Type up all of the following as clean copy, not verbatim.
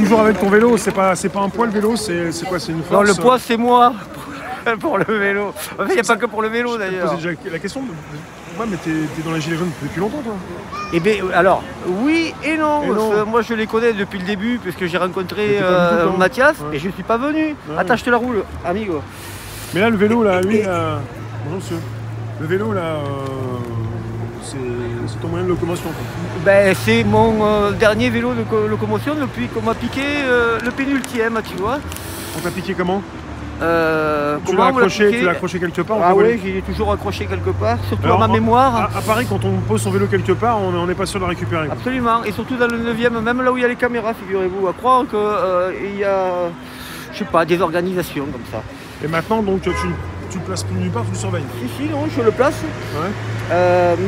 toujours avec ton vélo, c'est pas un poids le vélo, c'est quoi, c'est une force? Non, le poids c'est moi pour le vélo. En fait, il n'y a pas que pour le vélo d'ailleurs. Je te posais déjà la question, ouais, mais t'es dans les gilets jaunes depuis longtemps toi? Eh bien, alors, oui et non. Et non. Moi, je les connais depuis le début, puisque j'ai rencontré Mathias, ouais. et je ne suis pas venu. Ouais. Attends, je te la roule, amigo. Mais là, le vélo, là, lui, bonjour monsieur. Le vélo, là, c'est ton moyen de locomotion, quoi. Ben, c'est mon dernier vélo de locomotion depuis qu'on m'a piqué le pénultième, tu vois. On t'a piqué comment? Tu Comment l'as accroché quelque part? Ah oui, j'ai toujours accroché quelque part, surtout alors, dans ma mémoire. À Paris, quand on pose son vélo quelque part, on n'est pas sûr de le récupérer, quoi. Absolument, et surtout dans le 9e, même là où il y a les caméras, figurez-vous, à croire qu'il y a, je sais pas, des organisations comme ça. Et maintenant, donc, tu le places plus nulle part, tu le surveilles? Si, non, je le place. Ouais.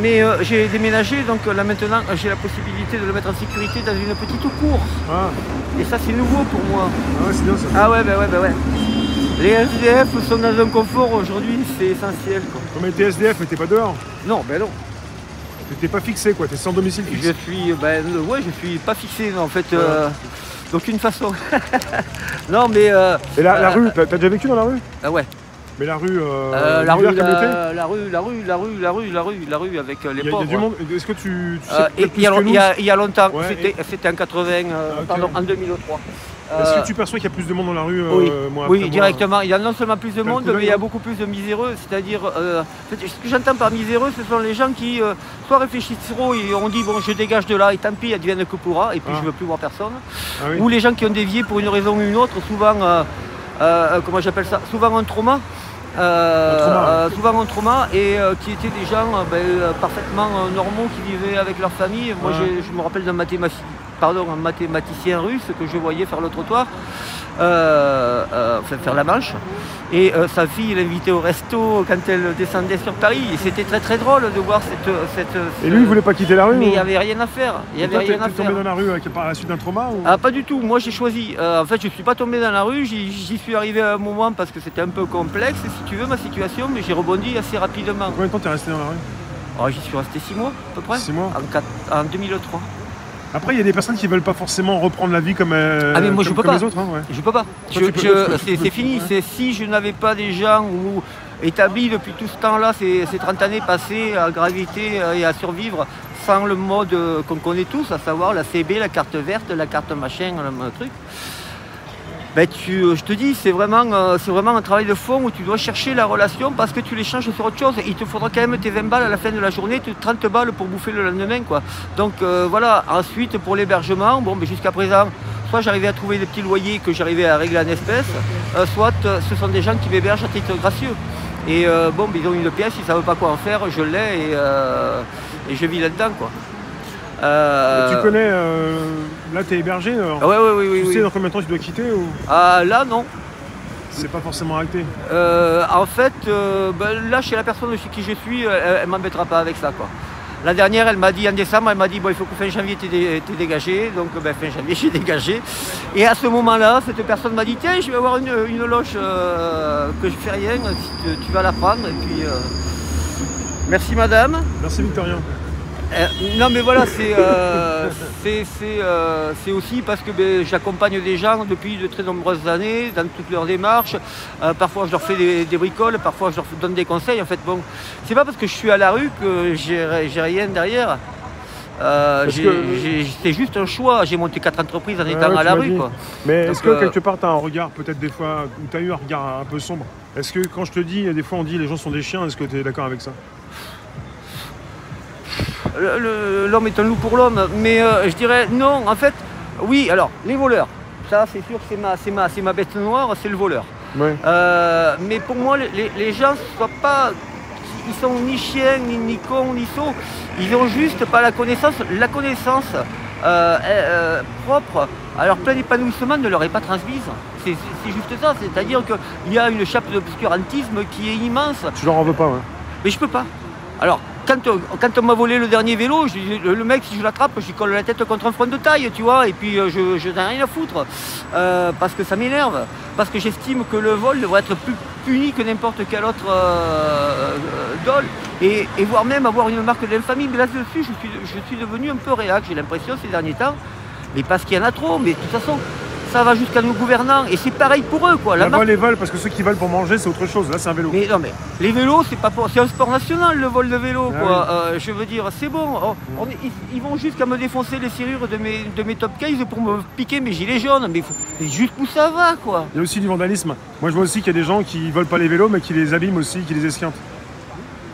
Mais j'ai déménagé, donc là maintenant j'ai la possibilité de le mettre en sécurité dans une petite cour. Ah. Et ça c'est nouveau pour moi. Ah ouais, c'est bien ça. Ah ouais, bah ouais. Les SDF sont dans un confort aujourd'hui, c'est essentiel, quoi. Mais t'es SDF, mais t'es pas dehors? Non, ben non. T'es pas fixé, quoi, t'es sans domicile fixe? Je suis pas fixé, en fait, d'aucune façon. Non, mais... Et la rue, t'as déjà vécu dans la rue? Ah ouais. Mais la rue, la rue avec les pauvres. Il y a du monde. Est-ce que tu sais il y a longtemps, ouais, c'était en 80, pardon, en 2003. Est-ce que tu perçois qu'il y a plus de monde dans la rue? Oui, directement. Il y a non seulement plus de monde, mais il y a beaucoup plus de miséreux. C'est-à-dire, ce que j'entends par miséreux, ce sont les gens qui soit réfléchissent trop et on dit bon, je dégage de là et tant pis, advienne que pourra, et puis je ne veux plus voir personne. Ah, oui. Ou les gens qui ont dévié pour une raison ou une autre, souvent, comment j'appelle ça, souvent un trauma. Souvent en trauma et qui étaient des gens parfaitement normaux qui vivaient avec leur famille. Moi je me rappelle d'un mathématicien russe que je voyais faire le trottoir, faire la manche, et sa fille l'invitait au resto quand elle descendait sur Paris, et c'était très très drôle de voir cette Et lui il voulait pas quitter la rue? Mais il n'y avait rien à faire. T'es tombé dans la rue par la suite d'un trauma ou... Ah, pas du tout, moi j'ai choisi. En fait je ne suis pas tombé dans la rue, j'y suis arrivé à un moment parce que c'était un peu complexe si tu veux ma situation, mais j'ai rebondi assez rapidement. Combien de temps t'es resté dans la rue? Oh, j'y suis resté 6 mois à peu près. 6 mois en 2003. Après, il y a des personnes qui veulent pas forcément reprendre la vie comme, mais moi, je peux comme pas. les autres. Hein, ouais. Je peux pas. C'est fini. Ouais. Si je n'avais pas des gens établis depuis tout ce temps-là, ces 30 années passées à graviter et à survivre sans le mode qu'on connaît tous, à savoir la CB, la carte verte, la carte machin, le truc. Ben je te dis, c'est vraiment un travail de fond où tu dois chercher la relation parce que tu l'échanges sur autre chose. Il te faudra quand même tes 20 balles à la fin de la journée, 30 balles pour bouffer le lendemain, quoi. Donc voilà, ensuite pour l'hébergement, bon, ben, jusqu'à présent, soit j'arrivais à trouver des petits loyers que j'arrivais à régler en espèces, soit ce sont des gens qui m'hébergent à titre gracieux. Et bon, ben, ils ont une pièce, ils ne savent pas quoi en faire, je l'ai et je vis là-dedans, quoi. Tu connais, là t'es hébergé, oui. Tu sais dans combien de temps tu dois quitter ou... Là non. C'est pas forcément acté. En fait, là chez la personne chez qui je suis, elle m'embêtera pas avec ça, quoi. La dernière, elle m'a dit en décembre, elle m'a dit bon, il faut que fin janvier t'es dégagé, donc fin janvier j'ai dégagé. Et à ce moment-là, cette personne m'a dit tiens, je vais avoir une loge que je fais rien, si tu vas la prendre. Et puis merci madame. Merci Victorien. Non mais voilà, c'est aussi parce que j'accompagne des gens depuis de très nombreuses années dans toutes leurs démarches. Parfois je leur fais des bricoles, parfois je leur donne des conseils. En fait, bon, c'est pas parce que je suis à la rue que j'ai rien derrière. C'est juste un choix. J'ai monté 4 entreprises en étant à la rue, quoi. Mais est-ce que quelque part tu as un regard, peut-être des fois, où tu as eu un regard un peu sombre? Est-ce que quand je te dis, des fois on dit les gens sont des chiens, est-ce que tu es d'accord avec ça? L'homme est un loup pour l'homme, mais je dirais non, en fait, oui, alors, les voleurs, ça c'est sûr que c'est ma bête noire, c'est le voleur. Ouais. Mais pour moi, les gens ils sont ni chiens, ni cons, ni sots, ils ont juste pas la connaissance propre à leur plein épanouissement ne leur est pas transmise. C'est juste ça, c'est-à-dire qu'il y a une chape d'obscurantisme qui est immense. Tu leur en veux pas, ouais. Mais je peux pas. Alors, quand on m'a volé le dernier vélo, le mec, si je l'attrape, je lui colle la tête contre un front de taille, tu vois, et puis je n'ai rien à foutre, parce que ça m'énerve, parce que j'estime que le vol devrait être plus puni que n'importe quel autre dol, et voire même avoir une marque d'infamie. Mais là-dessus, je suis devenu un peu réac, j'ai l'impression, ces derniers temps, mais parce qu'il y en a trop, mais de toute façon, ça va jusqu'à nos gouvernants. Et c'est pareil pour eux, quoi. La vol et vol, parce que ceux qui volent pour manger, c'est autre chose. Là, c'est un vélo. Mais non, mais les vélos, c'est un sport national, le vol de vélo, Ah quoi. Je veux dire, c'est bon. Ils vont jusqu'à me défoncer les serrures de mes top case pour me piquer mes gilets jaunes. Mais jusqu'où ça va, quoi. Il y a aussi du vandalisme. Moi, je vois aussi qu'il y a des gens qui volent pas les vélos, mais qui les abîment aussi, qui les esquintent.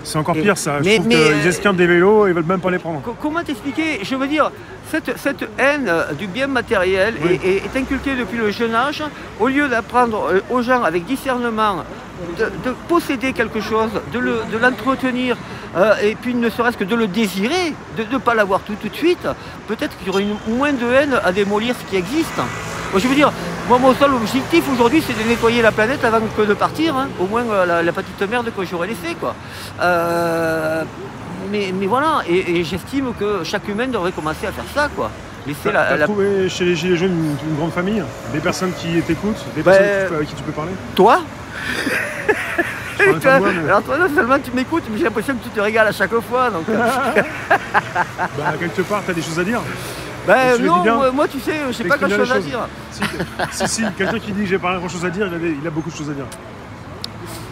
C'est encore pire, ça. Je trouve qu'ils esquintent des vélos et ils veulent même pas les prendre. Comment t'expliquer? Je veux dire, cette haine du bien matériel est inculquée depuis le jeune âge. Au lieu d'apprendre aux gens avec discernement de posséder quelque chose, de l'entretenir, et puis ne serait-ce que de le désirer, de ne pas l'avoir tout de suite, peut-être qu'il y aurait moins de haine à démolir ce qui existe. Je veux dire, moi, mon seul objectif aujourd'hui, c'est de nettoyer la planète avant que de partir, hein. Au moins la petite merde que j'aurais laissée, quoi. Mais voilà, et j'estime que chaque humain devrait commencer à faire ça, quoi. T'as trouvé chez les Gilets jaunes une grande famille? Des personnes qui t'écoutent? Des personnes avec qui tu peux parler? Toi? Moi, mais... Alors toi, non seulement tu m'écoutes, mais j'ai l'impression que tu te régales à chaque fois. Donc... Bah, quelque part, t'as des choses à dire? Ben non, moi tu sais, j'ai pas grand chose à dire. Si, quelqu'un qui dit que j'ai pas grand chose à dire, il a beaucoup de choses à dire.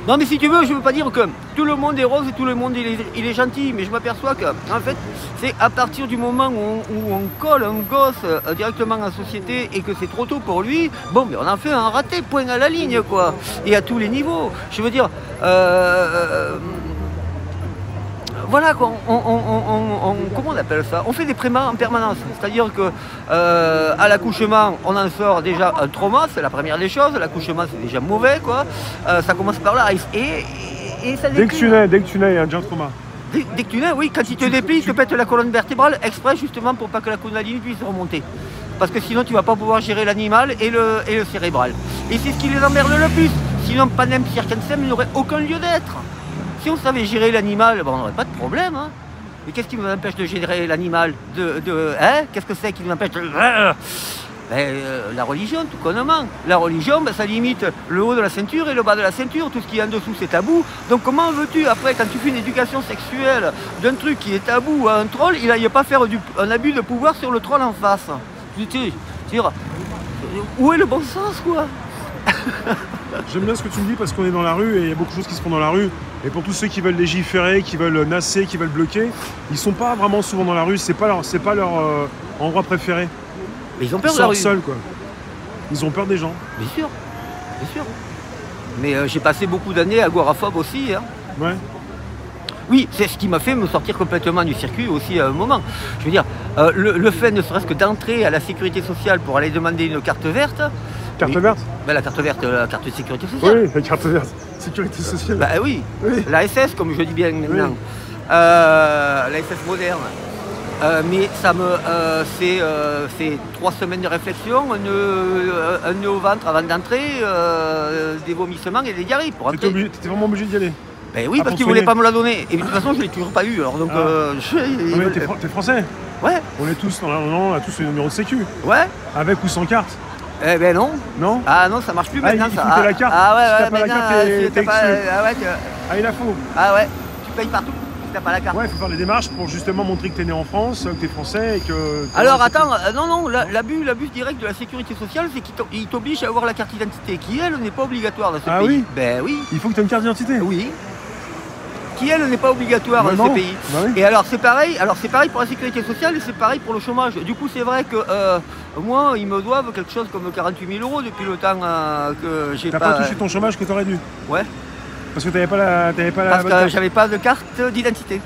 Non mais si tu veux, je veux pas dire que tout le monde est rose et tout le monde il est gentil, mais je m'aperçois que en fait c'est à partir du moment où on colle un gosse directement en société et que c'est trop tôt pour lui, bon mais on en fait un raté, point à la ligne, quoi. Et à tous les niveaux. Je veux dire, voilà quoi, comment on appelle ça? On fait des prémas en permanence, c'est-à-dire que à l'accouchement, on en sort déjà un trauma, c'est la première des choses. L'accouchement, c'est déjà mauvais, quoi. Ça commence par là, et ça décline. Dès que tu nais, il y a déjà un trauma. Dès que tu nais, oui, quand il te déplie, il te pète la colonne vertébrale, exprès justement pour pas que la condyline puisse remonter. Parce que sinon, tu vas pas pouvoir gérer l'animal et le cérébral. Et c'est ce qui les emmerde le plus. Sinon, Panem circensem n'aurait aucun lieu d'être. Si on savait gérer l'animal, on n'aurait pas de problème. Hein. Mais qu'est-ce qui nous empêche de gérer l'animal Qu'est-ce que c'est qui nous empêche de... La religion, tout connement. La religion, ça limite le haut de la ceinture et le bas de la ceinture. Tout ce qui est en dessous, c'est tabou. Donc comment veux-tu, après, quand tu fais une éducation sexuelle d'un truc qui est tabou à un troll, il n'aille pas faire un abus de pouvoir sur le troll en face? Où est le bon sens, quoi? J'aime bien ce que tu me dis parce qu'on est dans la rue et il y a beaucoup de choses qui se font dans la rue. Et pour tous ceux qui veulent légiférer, qui veulent nasser, qui veulent bloquer, ils sont pas vraiment souvent dans la rue, c'est pas leur endroit préféré. Mais ils ont peur de la rue. Seuls, quoi. Ils ont peur des gens. Bien sûr, bien sûr. Mais j'ai passé beaucoup d'années agoraphobe aussi. Hein. Ouais. Oui, c'est ce qui m'a fait me sortir complètement du circuit aussi à un moment. Je veux dire, le fait ne serait-ce que d'entrer à la sécurité sociale pour aller demander une carte verte. Carte verte? La carte verte, la carte de sécurité sociale. Oui, la carte verte. Sécurité sociale. Bah oui. La SS, comme je dis bien maintenant. Oui. La SS moderne. Mais ça me, c'est 3 semaines de réflexion, un nœud au ventre avant d'entrer, des vomissements et des diarrhées pour entrer. T'étais vraiment obligé d'y aller? Ben oui, parce qu'ils ne voulaient pas me la donner. Et de toute façon, je ne l'ai toujours pas eu. Alors donc, t'es français? Ouais. On est tous, on a tous le numéro de sécu. Ouais. Avec ou sans carte? Eh ben non. Non? Ah non, ça marche plus maintenant. Il faut que t'aies la carte. Ah ouais, si t'as pas la carte, t'es exclu. Il la faut. Ah ouais, tu payes partout. T'as pas la carte. Ouais, il faut faire des démarches pour justement montrer que t'es né en France, que t'es français et que... Alors attends, non, l'abus direct de la sécurité sociale, c'est qu'il t'oblige à avoir la carte d'identité, qui elle n'est pas obligatoire dans ce pays. Ah oui? Ben oui. Il faut que tu aies une carte d'identité? Oui. Qui elle n'est pas obligatoire dans ce pays. Bah oui. Et alors c'est pareil pour la sécurité sociale et c'est pareil pour le chômage. Du coup c'est vrai que moi ils me doivent quelque chose comme 48 000 € depuis le temps que j'ai pas... T'as pas touché ton chômage que t'aurais dû? Ouais. Parce que t'avais pas la Parce que j'avais pas de carte d'identité.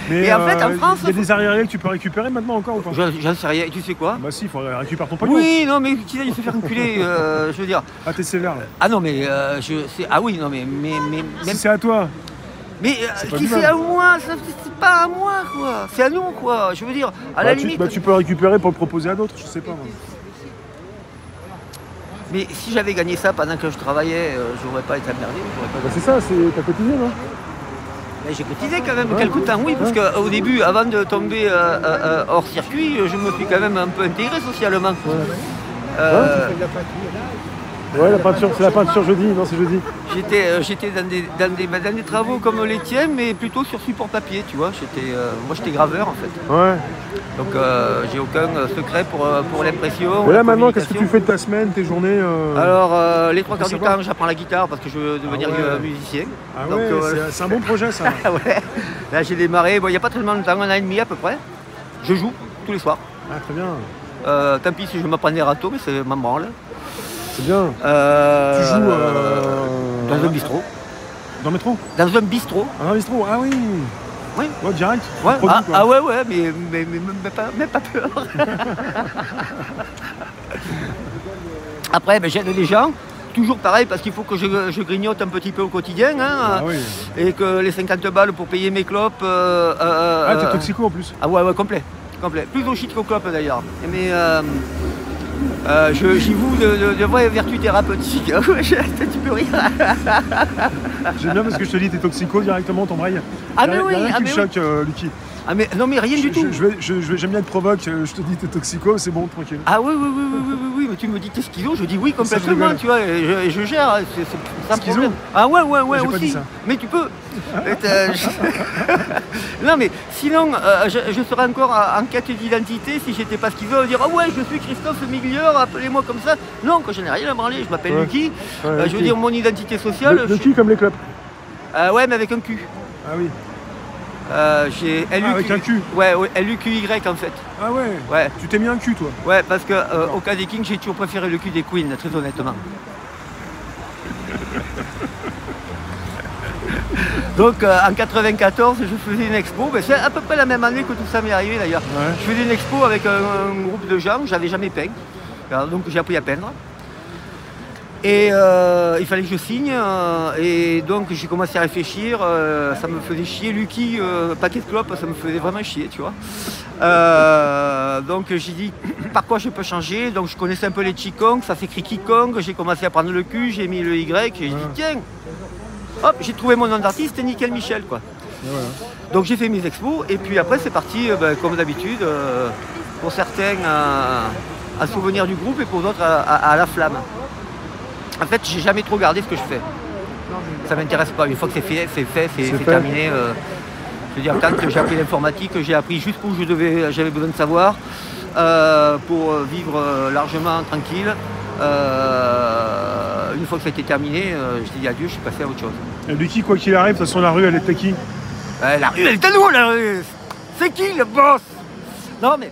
Mais et en fait, en France... Il y a des arriérés que tu peux récupérer maintenant encore ou pas? J'en sais rien, tu sais quoi? Bah si, il faut récupérer ton pognon. Oui, non mais qui il se faire enculer, je veux dire... Ah, t'es sévère là. Ah non mais, ah oui, non mais... Même... Si c'est à toi. Mais qui c'est à moi? C'est pas à moi, quoi. C'est à nous, quoi. Je veux dire, à la limite... tu peux le récupérer pour le proposer à d'autres, je sais pas. Moi. Mais si j'avais gagné ça pendant que je travaillais, j'aurais pas été emmerdé. C'est ça, c'est ta quotidienne, hein? Mais j'ai cotisé quand même quelque temps, oui, parce qu'au début, avant de tomber hors circuit, je me suis quand même un peu intégré socialement. Ouais, la peinture, c'est la peinture jeudi, non c'est jeudi. J'étais dans des travaux comme les tiens, mais plutôt sur support papier, tu vois. Moi j'étais graveur en fait. Ouais. Donc j'ai aucun secret pour l'impression. Et là maintenant, qu'est-ce que tu fais de ta semaine, tes journées Alors les 3 quarts du temps, j'apprends la guitare parce que je veux devenir musicien. Ah Donc, ouais, c'est un bon projet ça. Ouais. Là j'ai démarré, il n'y a pas tellement longtemps, 1 an et demi à peu près. Je joue tous les soirs. Ah très bien. Tant pis si je me prends des râteaux, mais c'est ma branle. C'est bien. Tu joues dans un bistrot. Dans le métro? Dans un bistrot. Dans un bistrot, ah oui. Oui. Ouais, direct. Ouais. Produit, ouais, mais même pas peur. Après, j'aide les gens. Toujours pareil, parce qu'il faut que je grignote un petit peu au quotidien. Hein, ah oui. Et que les 50 balles pour payer mes clopes. T'es toxico en plus. Ah ouais, complet. Plus au shit qu'au clope d'ailleurs. Mais j'y voue de vraies vertus thérapeutiques. Tu peux rire. J'aime bien parce que je te dis, t'es toxico directement, t'embrayes. Ah mais oui, qui me choque, Lucky. Ah mais non mais rien du tout. J'aime bien te provoque, je te dis t'es toxico, c'est bon, tranquille. Ah oui, mais tu me dis t'es schizo, je dis oui complètement, tu vois, et je gère, c'est sans problème. Ah ouais aussi. Pas dit ça. Mais tu peux. Non mais sinon, je serais encore en quête d'identité si j'étais pas schizo, dire ah ouais je suis Christophe Miglier, appelez-moi comme ça. Non, quand je n'ai rien à branler, je m'appelle Lucky. Je veux dire mon identité sociale. Lucky comme les clubs. Ouais mais avec un Q. Ah oui. J'ai LUQY. avec un Q. Ouais, LUQY en fait. Ah ouais. Tu t'es mis un Q toi. Ouais, parce que au cas des Kings, j'ai toujours préféré le Q des Queens, très honnêtement. Donc en 94, je faisais une expo, c'est à peu près la même année que tout ça m'est arrivé d'ailleurs. Ouais. Je faisais une expo avec un groupe de gens, j'avais jamais peint, alors, donc j'ai appris à peindre. Et il fallait que je signe, et donc j'ai commencé à réfléchir, ça me faisait chier, Lucky, paquet de clopes, ça me faisait vraiment chier, tu vois. Donc j'ai dit par quoi je peux changer, donc je connaissais un peu les Qigong, ça s'écrit Qigong, j'ai commencé à prendre le Q, j'ai mis le Y, et j'ai dit tiens, hop, j'ai trouvé mon nom d'artiste, Nickel Michel, quoi. Donc j'ai fait mes expos, et puis après c'est parti, comme d'habitude, pour certains à souvenir du groupe, et pour d'autres à la flamme. En fait, j'ai jamais trop regardé ce que je fais. Ça m'intéresse pas. Une fois que c'est fait, c'est terminé. Je veux dire, quand j'ai appris l'informatique, j'ai appris jusqu'où j'avais besoin de savoir pour vivre largement tranquille. Une fois que ça a été terminé, je dis adieu, je suis passé à autre chose. Et Lucky, quoi qu'il arrive, de toute façon, la rue, elle est à qui? La rue, elle est à nous, la rue. C'est qui le boss? Non, mais...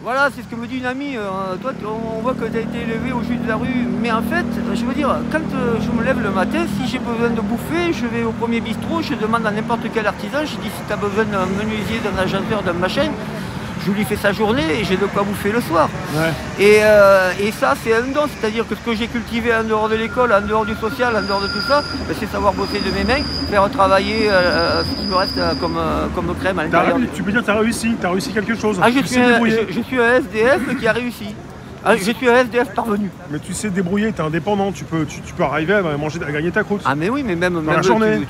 Voilà, c'est ce que me dit une amie. Toi, on voit que tu as été élevé au jus de la rue. Mais en fait, je veux dire, quand je me lève le matin, si j'ai besoin de bouffer, je vais au premier bistrot, je demande à n'importe quel artisan, je dis si tu as besoin d'un menuisier, d'un agenteur, d'un machin, je lui fais sa journée et j'ai de quoi bouffer le soir. Ouais. Et ça, c'est un don. C'est-à-dire que ce que j'ai cultivé en dehors de l'école, en dehors du social, en dehors de tout ça, c'est savoir bosser de mes mains, faire travailler ce qui me reste comme crème à l'intérieur. Tu peux dire que tu as réussi quelque chose. Ah, je suis un SDF qui a réussi. Ah, je suis un SDF parvenu. Mais tu sais te débrouiller, tu es indépendant, tu peux arriver à gagner ta croûte. Ah mais oui, mais même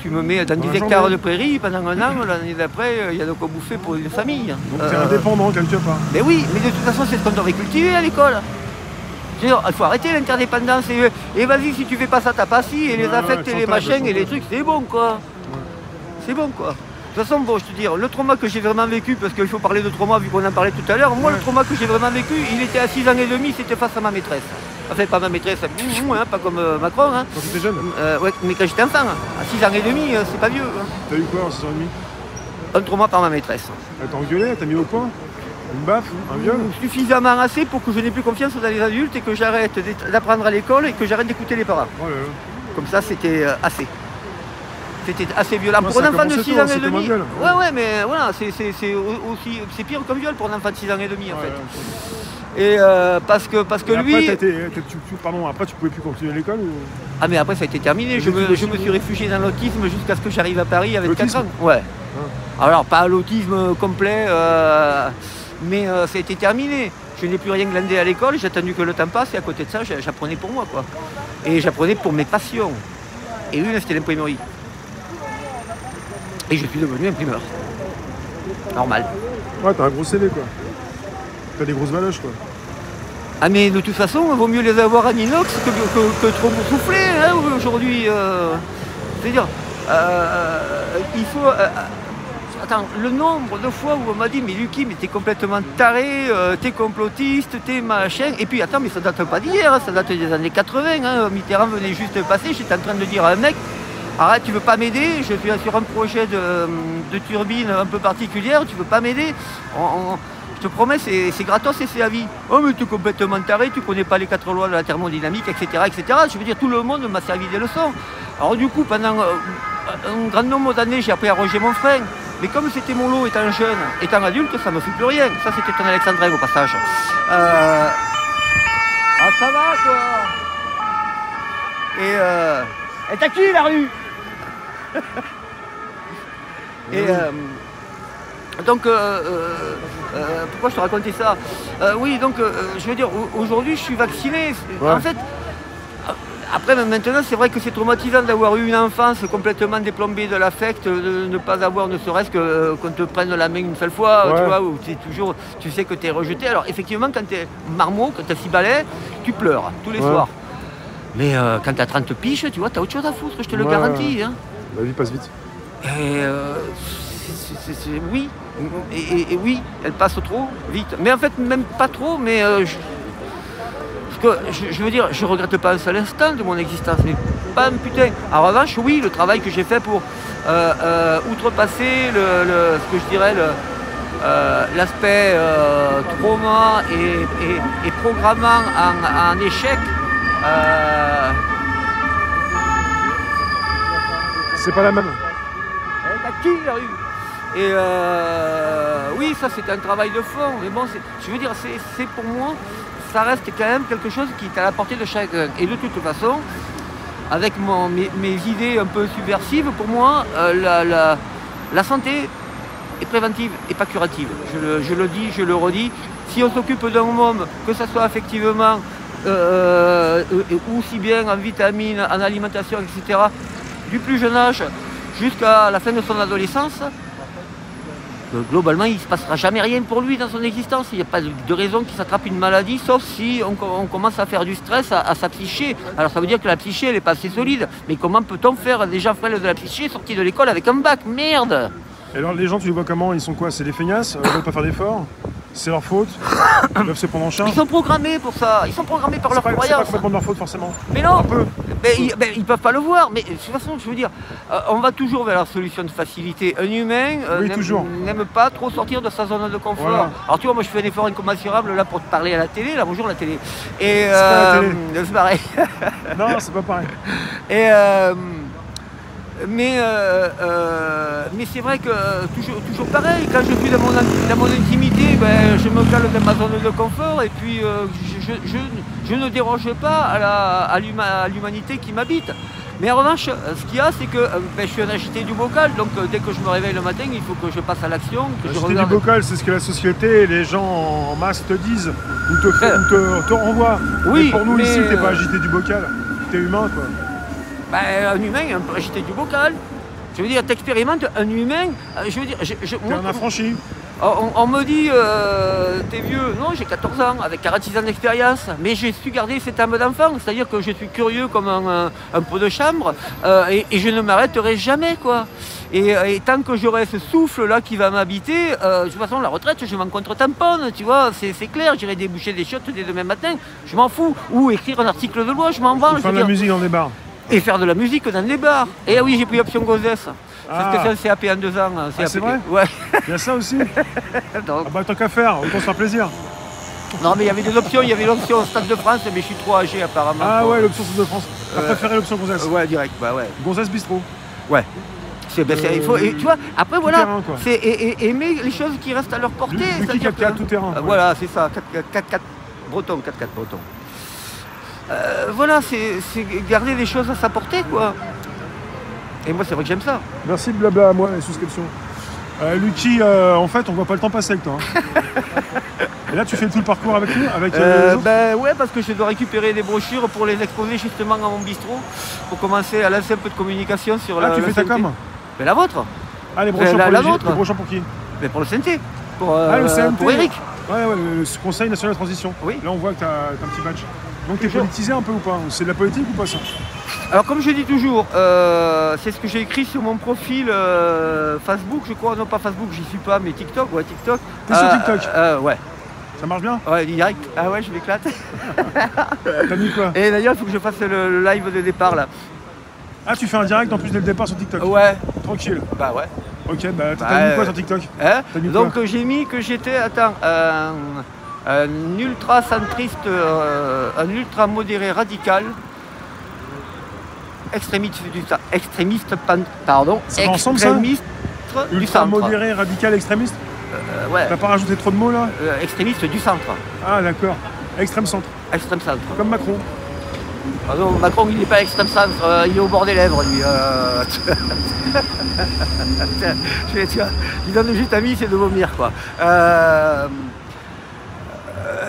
tu me mets dans 10 hectares de prairie pendant un an, l'année d'après, il y a de quoi bouffer pour une famille. Donc tu es indépendant quelque part. Mais oui, mais de toute façon c'est ce qu'on devrait cultiver à l'école. Il faut arrêter l'interdépendance et vas-y, si tu fais pas ça, t'as pas si, et les affects et les machins et les trucs, c'est bon quoi. Ouais. C'est bon quoi. De toute façon, bon, je te dis, le trauma que j'ai vraiment vécu, parce qu'il faut parler de trauma vu qu'on en parlait tout à l'heure, moi le trauma que j'ai vraiment vécu, il était à 6 ans et demi, c'était face à ma maîtresse. Enfin, pas ma maîtresse, pas comme Macron. Hein. Quand tu étais jeune ouais, mais quand j'étais enfant, à 6 ans et demi, c'est pas vieux. Hein. T'as eu quoi en 6 ans et demi? Un trauma par ma maîtresse. Elle t'a engueulé, elle t'a mis au point? Une baffe? Un viol? Suffisamment assez pour que je n'ai plus confiance dans les adultes et que j'arrête d'apprendre à l'école et que j'arrête d'écouter les parents. Oh là là. Comme ça, c'était assez. C'était assez violent. Pour un enfant de 6 ans et demi. Ouais, mais voilà, c'est pire comme viol pour un enfant de 6 ans et demi en fait. Et parce que et lui. Après tu pouvais plus continuer l'école ou... Ah mais après ça a été terminé. Je me suis réfugié dans l'autisme jusqu'à ce que j'arrive à Paris avec 4 ans. Ouais. Alors pas l'autisme complet, mais ça a été terminé. Je n'ai plus rien glandé à l'école, j'ai attendu que le temps passe et à côté de ça j'apprenais pour moi quoi. Et j'apprenais pour mes passions. Et une c'était l'imprimerie. Et je suis devenu imprimeur. Normal. Ouais, t'as un gros CV quoi. T'as des grosses valoches quoi. Ah mais de toute façon, il vaut mieux les avoir en inox que trop boursouflés hein, aujourd'hui. C'est-à-dire, il faut... attends, le nombre de fois où on m'a dit mais Lucky, mais t'es complètement taré, t'es complotiste, t'es machin. Et puis attends, mais ça date pas d'hier, hein, ça date des années 80. Hein, Mitterrand venait juste passer, j'étais en train de dire à un mec, arrête, tu veux pas m'aider, je suis sur un projet de turbine un peu particulière, tu veux pas m'aider. Je te promets, c'est gratos et c'est à vie. Oh mais tu es complètement taré, tu connais pas les 4 lois de la thermodynamique, etc. etc. Je veux dire, tout le monde m'a servi des leçons. Alors du coup, pendant un grand nombre d'années, j'ai appris à ronger mon frein. Mais comme c'était mon lot étant jeune, étant adulte, ça ne me fait plus rien. Ça, c'était un alexandrin au passage. Ah, ça va, quoi. Et t'as qui, la rue? Et donc, pourquoi je te racontais ça? Oui, donc, je veux dire, aujourd'hui, je suis vacciné. Ouais. En fait, après, maintenant, c'est vrai que c'est traumatisant d'avoir eu une enfance complètement déplombée de l'affect, de ne pas avoir, ne serait-ce qu'on te prenne la main une seule fois, ouais. tu vois, où toujours, tu sais que tu es rejeté. Alors, effectivement, quand tu es marmot, quand tu as 6 balais, tu pleures tous les soirs. Mais quand tu as 30 piges, tu vois, tu as autre chose à foutre, je te le garantis. Hein. La vie passe vite. Et oui, et oui, elle passe trop vite. Mais en fait, même pas trop, mais je veux dire, je regrette pas un seul instant de mon existence, mais pas un putain. En revanche, oui, le travail que j'ai fait pour outrepasser ce que je dirais, l'aspect trauma et programmant en échec. C'est pas la même. T'as qui la rue? Et oui, ça c'est un travail de fond, mais bon, je veux dire, c'est pour moi, ça reste quand même quelque chose qui est à la portée de chacun. Et de toute façon, avec mes idées un peu subversives, pour moi, la santé est préventive et pas curative. Je le dis, je le redis. Si on s'occupe d'un homme, que ce soit effectivement aussi bien en vitamines, en alimentation, etc., du plus jeune âge jusqu'à la fin de son adolescence, globalement, il ne se passera jamais rien pour lui dans son existence. Il n'y a pas de raison qu'il s'attrape une maladie, sauf si on commence à faire du stress à sa psyché. Alors ça veut dire que la psyché, elle n'est pas assez solide. Mais comment peut-on faire des gens frêles de la psyché sortis de l'école avec un bac? Merde! Et alors les gens, tu les vois comment? Ils sont quoi? C'est des feignasses? Ils ne veulent pas faire d'efforts? C'est leur faute? Ils doivent se prendre en charge? Ils sont programmés pour ça. Ils sont programmés par leur croyance. C'est pas complètement de leur faute forcément. Mais non, un peu. Ils peuvent pas le voir. Mais de toute façon, je veux dire, on va toujours vers la solution de facilité. Un humain n'aime pas trop sortir de sa zone de confort. Voilà. Alors tu vois, moi je fais un effort incommensurable là pour te parler à la télé. Là, bonjour la télé. Et c'est pas la télé. C'est pareil. Non, c'est pas pareil. Et mais c'est vrai que toujours pareil, quand je suis dans mon intimité, ben, je me cale dans ma zone de confort et puis je ne déroge pas à l'humanité qui m'habite. Mais en revanche, ce qu'il y a, c'est que je suis un agité du bocal, donc dès que je me réveille le matin, il faut que je passe à l'action. Agité du bocal, c'est ce que la société et les gens en masse te disent ou te renvoient. Oui, mais pour nous ici, t'es pas agité du bocal, t'es humain quoi. Ben, un humain est un peu agité du bocal. Je veux dire, t'expérimentes un humain. Je veux dire, t'es un affranchi. On me dit, t'es vieux. Non, j'ai 14 ans, avec 46 ans d'expérience. Mais j'ai su garder cette âme d'enfant. C'est-à-dire que je suis curieux comme un pot de chambre. Et je ne m'arrêterai jamais, quoi. Et tant que j'aurai ce souffle-là qui va m'habiter, de toute façon, la retraite, je m'en contre-tamponne, tu vois. C'est clair, j'irai déboucher des chiottes dès demain matin. Je m'en fous. Ou écrire un article de loi, je m'en branle. Faire de la musique dans des bars. Et faire de la musique dans des bars. Et oui, j'ai pris option Gozès. Parce que c'est un CAP en 2 ans. C'est vrai? Ouais. Il y a ça aussi? Donc. Ah bah tant qu'à faire, autant se faire plaisir. Non mais il y avait des options, il y avait l'option Stade de France, mais je suis trop âgé apparemment. Ah ouais, l'option Stade de France. T'as préféré l'option Gonzès? Ouais, direct, bah ouais. Gonzès Bistrot. Ouais. Il faut, et, tu vois, après voilà, c'est aimer les choses qui restent à leur portée. Lucky 4x4 tout terrain. Voilà, c'est ça, 4x4 breton, 4x4 breton. Voilà, c'est garder les choses à sa portée, quoi. Et moi, c'est vrai que j'aime ça. Merci de blabla à moi, les souscriptions. Lucky, en fait, on voit pas le temps passer avec toi. Hein. Et là, tu fais tout le parcours avec nous, avec les autres? Ben ouais, parce que je dois récupérer des brochures pour les exposer justement à mon bistrot, pour commencer à lancer un peu de communication sur la. Ah, tu fais ta com? Mais la vôtre. Ah, les brochures pour les brochures pour qui? Mais pour le CNT. Le CNT. Pour Eric. Ouais, le Conseil national de transition. Oui. Là, on voit que tu as un petit badge. Donc, tu es politisé un peu ou pas? C'est de la politique ou pas ça? Alors comme je dis toujours, c'est ce que j'ai écrit sur mon profil Facebook, je crois, non pas Facebook, j'y suis pas, mais TikTok, ouais TikTok. T'es sur TikTok? Ouais. Ça marche bien? Ouais, direct. Ah ouais, je m'éclate. T'as mis quoi? Et d'ailleurs, il faut que je fasse le live de départ là. Ah, tu fais un direct en plus dès le départ sur TikTok? Ouais. Tranquille. Bah ouais. Ok, bah t'as mis quoi sur TikTok? Hein? Mis Donc quoi? j'ai mis que j'étais, attends, un ultra centriste, un ultra modéré radical, extrémiste du centre. Ça va ensemble, ça? Extrémiste du Ultra centre. modéré, radical, extrémiste? Ouais. T'as pas rajouté trop de mots là? Extrémiste du centre. Ah d'accord. Extrême centre. Extrême centre. Comme Macron. Ah non, Macron il n'est pas extrême centre, il est au bord des lèvres lui. Tu vois, il donne juste envie, c'est de vomir quoi.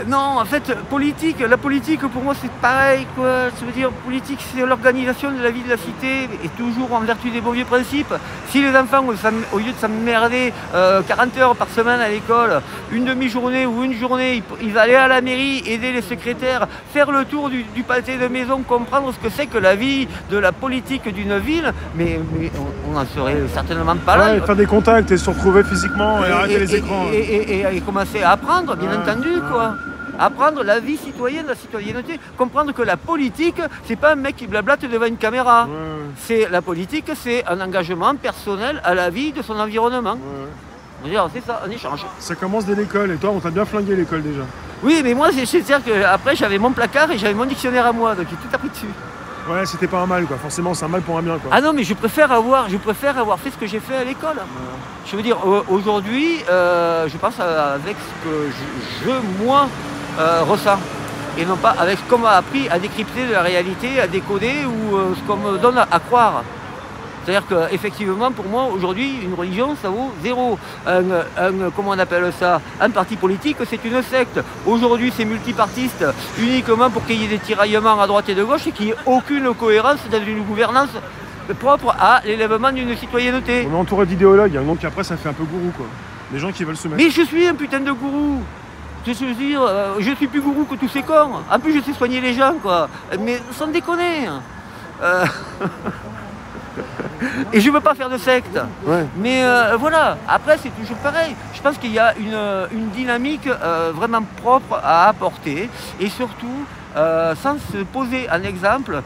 Non, en fait, la politique pour moi c'est pareil quoi. Ça veut dire, politique c'est l'organisation de la vie de la cité et toujours en vertu des bons vieux principes. Si les enfants, au lieu de s'emmerder 40 heures par semaine à l'école, une demi-journée ou une journée, ils allaient à la mairie, aider les secrétaires, faire le tour du pâté de maison, comprendre ce que c'est que la vie de la politique d'une ville, mais on n'en serait certainement pas là. Ouais, faire des contacts et se retrouver physiquement et arrêter les écrans. Et commencer à apprendre, bien entendu, quoi. Apprendre la vie citoyenne, la citoyenneté, comprendre que la politique, c'est pas un mec qui blablate devant une caméra. Ouais. C'est la politique, c'est un engagement personnel à la vie de son environnement. Ouais. C'est ça, un échange. Ça commence dès l'école et toi on t'a bien flingué l'école déjà. Oui, mais moi c'est-à-dire qu'après j'avais mon placard et j'avais mon dictionnaire à moi, donc j'ai tout appris dessus. Ouais, c'était pas un mal quoi, forcément c'est un mal pour un bien quoi. Ah non, mais je préfère avoir fait ce que j'ai fait à l'école. Je veux dire, aujourd'hui, je pense avec ce que moi, ressens. Et non pas avec ce qu'on m'a appris à décrypter de la réalité, à décoder ou ce qu'on me donne à croire. C'est-à-dire qu'effectivement, pour moi, aujourd'hui, une religion, ça vaut zéro. Comment on appelle ça? Un parti politique, c'est une secte. Aujourd'hui, c'est multipartiste, uniquement pour qu'il y ait des tiraillements à droite et de gauche et qu'il n'y ait aucune cohérence dans une gouvernance propre à l'élèvement d'une citoyenneté. On est entouré d'idéologues, hein, donc après ça fait un peu gourou quoi. Des gens qui veulent se mettre. Mais je suis un putain de gourou. Je veux dire, je suis plus gourou que tous ces cons. En plus, je sais soigner les gens, quoi. Mais sans déconner. Et je veux pas faire de secte. Ouais. Mais voilà, après c'est toujours pareil. Je pense qu'il y a une dynamique vraiment propre à apporter. Et surtout, sans se poser un exemple,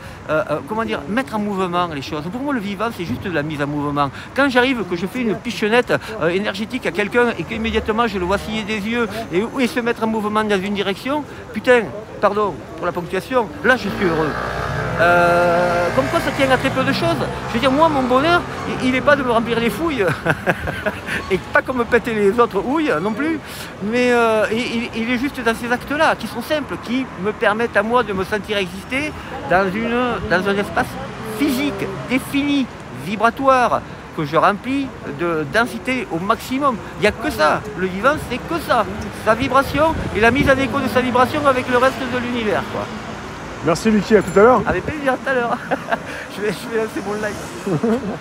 comment dire, mettre en mouvement les choses. Pour moi, le vivant, c'est juste de la mise en mouvement. Quand j'arrive, que je fais une pichonnette énergétique à quelqu'un et qu'immédiatement je le vois siller des yeux et se mettre en mouvement dans une direction, putain, pardon pour la ponctuation, là je suis heureux. Comme quoi ça tient à très peu de choses. Je veux dire, moi mon bonheur, il n'est pas de me remplir les fouilles et pas comme me péter les autres houilles non plus, mais il est juste dans ces actes-là qui sont simples, qui me permettent à moi de me sentir exister dans un espace physique, défini, vibratoire, que je remplis de densité au maximum. Il n'y a que ça. Le vivant, c'est que ça. Sa vibration et la mise en écho de sa vibration avec le reste de l'univers, quoi. Merci Lucky, à tout à l'heure. Avec plaisir, à tout à l'heure. Je vais lancer mon live.